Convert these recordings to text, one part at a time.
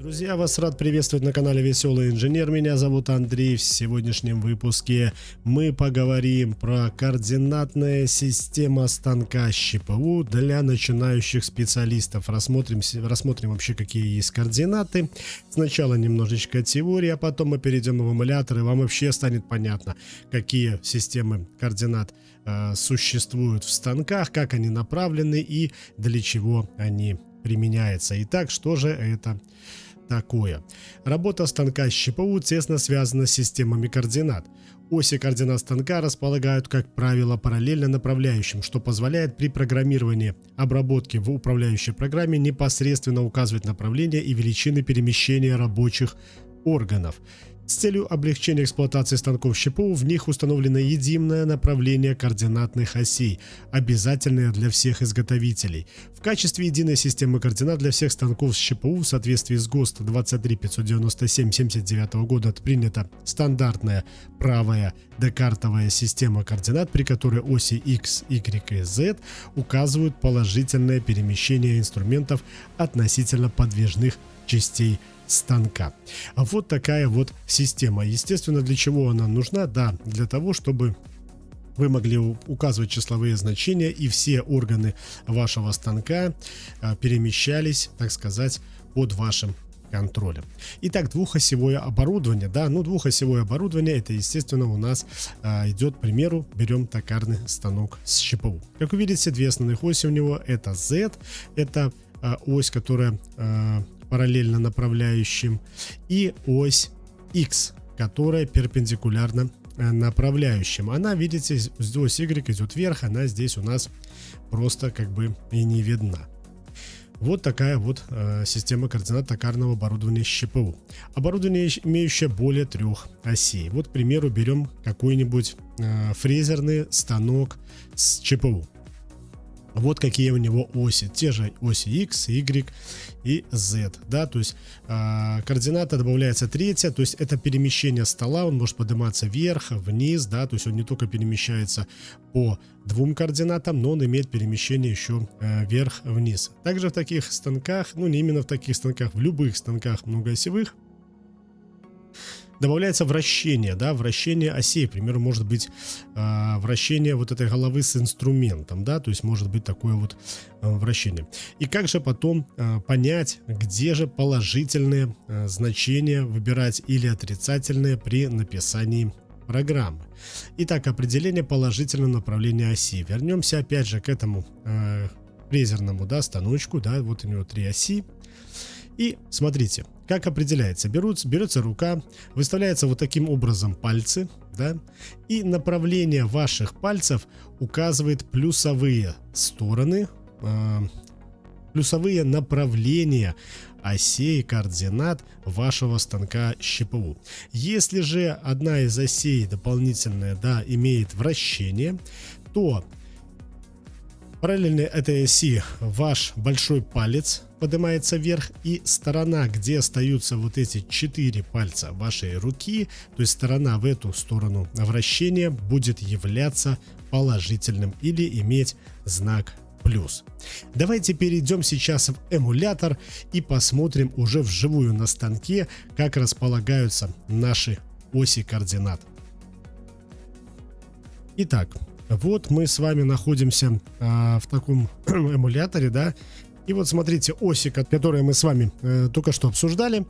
Друзья, вас рад приветствовать на канале Веселый Инженер. Меня зовут Андрей. В сегодняшнем выпуске мы поговорим про координатная система станка ЩПУ для начинающих специалистов. Рассмотрим вообще, какие есть координаты. Сначала немножечко теории, а потом мы перейдем в эмулятор, и вам вообще станет понятно, какие системы координат существуют в станках, как они направлены и для чего они применяются. Итак, что же это такое? Работа станка ЩПУ тесно связана с системами координат. Оси координат станка располагают, как правило, параллельно направляющим, что позволяет при программировании обработки в управляющей программе непосредственно указывать направление и величины перемещения рабочих органов. С целью облегчения эксплуатации станков ЩПУ в них установлено единое направление координатных осей, обязательное для всех изготовителей. В качестве единой системы координат для всех станков с ЩПУ в соответствии с ГОСТ 23597/79 года принята стандартная правая декартовая система координат, при которой оси X, Y и Z указывают положительное перемещение инструментов относительно подвижных частей станка. А вот такая вот система. Естественно, для чего она нужна? Да, для того, чтобы вы могли указывать числовые значения, и все органы вашего станка перемещались, так сказать, под вашим контролем. Итак, двухосевое оборудование. Да, двухосевое оборудование, это, естественно, у нас идет, к примеру, берем токарный станок с ЩПУ. Как вы видите, две основных оси у него. Это Z, это ось, которая параллельно направляющим, и ось X, которая перпендикулярна направляющим. Она, видите, ось Y идет вверх, она здесь у нас просто как бы и не видна. Вот такая вот система координат токарного оборудования ЩПУ. Оборудование, имеющее более 3 осей. Вот, к примеру, берем какой-нибудь фрезерный станок с ЧПУ. Вот какие у него оси. Те же оси X, Y и Z. Да, то есть координата добавляется третья, то есть это перемещение стола, он может подниматься вверх, вниз, да, то есть он не только перемещается по двум координатам, но он имеет перемещение еще вверх-вниз. Также в таких станках, не именно в таких станках, в любых станках многоосевых, добавляется вращение, да, вращение осей, к примеру, может быть вращение вот этой головы с инструментом, да, то есть может быть такое вот вращение. И как же потом понять, где же положительные значения выбирать или отрицательные при написании программы? Итак, определение положительного направления оси. Вернемся опять же к этому фрезерному, да, станочку, да, вот у него 3 оси. И смотрите, как определяется. Берется рука, выставляется вот таким образом пальцы, да, и направление ваших пальцев указывает плюсовые стороны, плюсовые направления осей координат вашего станка ЩПУ. Если же одна из осей дополнительная, да, имеет вращение, то параллельно этой оси ваш большой палец поднимается вверх, и сторона, где остаются вот эти 4 пальца вашей руки, то есть сторона в эту сторону вращения, будет являться положительным или иметь знак плюс. Давайте перейдем сейчас в эмулятор и посмотрим уже вживую на станке, как располагаются наши оси координат. Итак, вот мы с вами находимся в таком эмуляторе, да. И вот смотрите, оси, которые мы с вами только что обсуждали.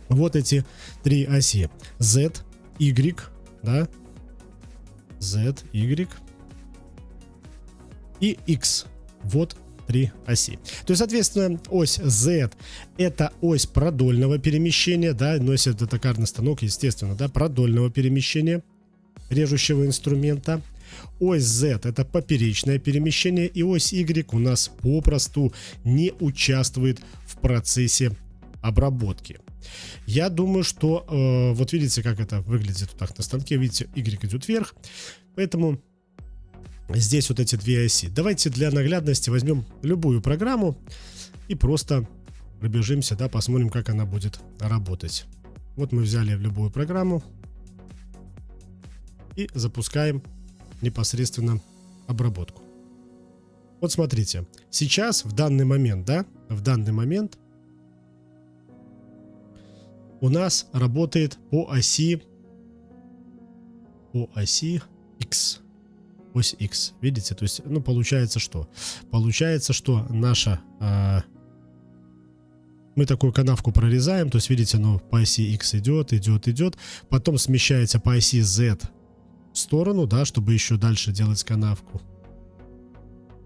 Вот эти 3 оси. Z, Y, да. Z, Y и X. Вот 3 оси. То есть, соответственно, ось Z это ось продольного перемещения, да. Но если это токарный станок, естественно, да, продольного перемещения режущего инструмента. Ось Z это поперечное перемещение, и ось Y у нас попросту не участвует в процессе обработки. Я думаю, что вот видите, как это выглядит вот так на станке. Видите, Y идет вверх, поэтому здесь вот эти 2 оси. Давайте для наглядности возьмем любую программу и просто пробежимся, да, посмотрим, как она будет работать. Вот мы взяли любую программу и запускаем непосредственно обработку. Вот смотрите, сейчас в данный момент, да, в данный момент у нас работает по оси X. Ось X. Видите? То есть, ну, получается что? Получается, что наша... мы такую канавку прорезаем. То есть, видите, ну, по оси X идет. Потом смещается по оси Z в сторону, да, чтобы еще дальше делать канавку.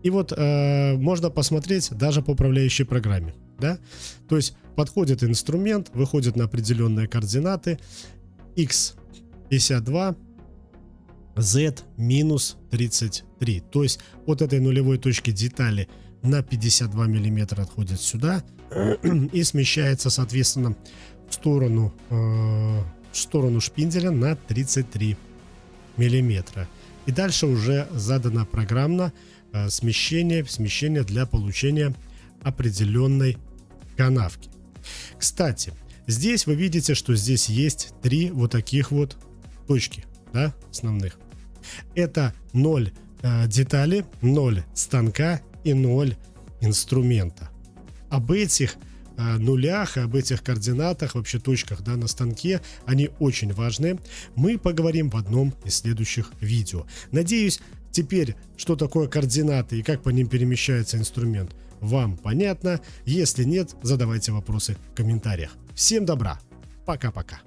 И вот можно посмотреть даже по управляющей программе. Да? То есть, подходит инструмент, выходит на определенные координаты. X 52. Z минус 33. То есть от этой нулевой точки детали на 52 миллиметра отходит сюда и смещается, соответственно, в сторону шпинделя на 33 миллиметра. И дальше уже задано программно смещение для получения определенной канавки. Кстати, здесь вы видите, что здесь есть 3 вот таких вот точки, да, основных. Это 0 детали, 0 станка и 0 инструмента. Об этих нулях, об этих координатах, вообще точках, да, на станке, они очень важны. Мы поговорим в одном из следующих видео. Надеюсь, теперь, что такое координаты и как по ним перемещается инструмент, вам понятно. Если нет, задавайте вопросы в комментариях. Всем добра. Пока-пока.